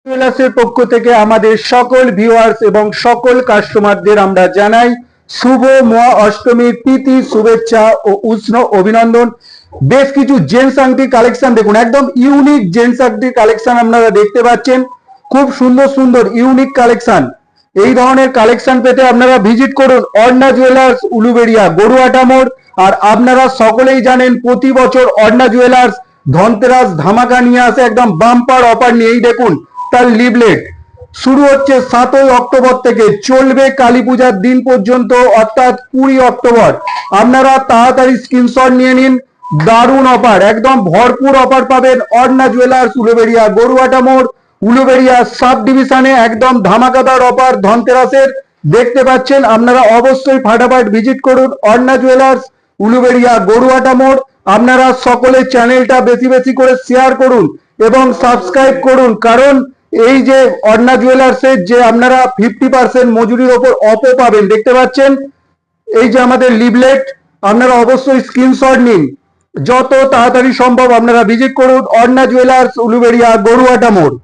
জুয়েলার্সের পক্ষ থেকে আমাদের সকল ভিউয়ার্স এবং সকল কাস্টমারদের আমরা জানাই শুভ মহা অষ্টমীর প্রীতি শুভেচ্ছা ও উষ্ণ অভিনন্দন। বেশ কিছু জেন্টস আংটি কালেকশন দেখুন, একদম ইউনিক জেন্টস আংটি কালেকশন আপনারা দেখতে পাচ্ছেন। খুব সুন্দর সুন্দর ইউনিক কালেকশন। এই ধরনের কালেকশন পেতে আপনারা ভিজিট করুন অর্ণা জুয়েলার্স, উলুবেড়িয়া, গরুয়াটা মোড়। আর আপনারা সকলেই জানেন প্রতি বছর অর্ণা জুয়েলার্স ধনতেরাস ধামাকা নিয়ে আসে, একদম বাম্পার অফার নিয়ে। এই দেখুন তার লিভলেট শুরু হচ্ছে 7ই অক্টোবর থেকে, চলবে কালী পূজার দিন পর্যন্ত, অর্থাৎ 20 অক্টোবর। আপনারা তাড়াতাড়ি স্ক্রিনশট নিয়ে নিন। দারুণ অফার, একদম ভরপুর অফার পাবেন অর্ণা জুয়েলার্স, উলুবেড়িয়া, গরুয়াটা মোড়, উলুবেড়িয়া সাব ডিভিশনে। একদম ধামাকাদার অফার ধনতেরাসের দেখতে পাচ্ছেন। আপনারা অবশ্যই ফাটাফাট ভিজিট করুন অর্ণা জুয়েলার্স, উলুবেড়িয়া, গরুয়াটা মোড়। আপনারা সকলে চ্যানেলটা বেশি বেশি করে শেয়ার করুন এবং সাবস্ক্রাইব করুন, কারণ এই যে অর্ণা জুয়েলার্সের যে আপনারা 50% মজুরির ওপর অফও পাবেন দেখতে পাচ্ছেন। এই যে আমাদের লিভলেট, আপনারা অবশ্যই স্ক্রিনশট নিন। যত তাড়াতাড়ি সম্ভব আপনারা ভিজিট করুন অর্ণা জুয়েলার্স, উলুবেড়িয়া, গরুয়াটা মোড়।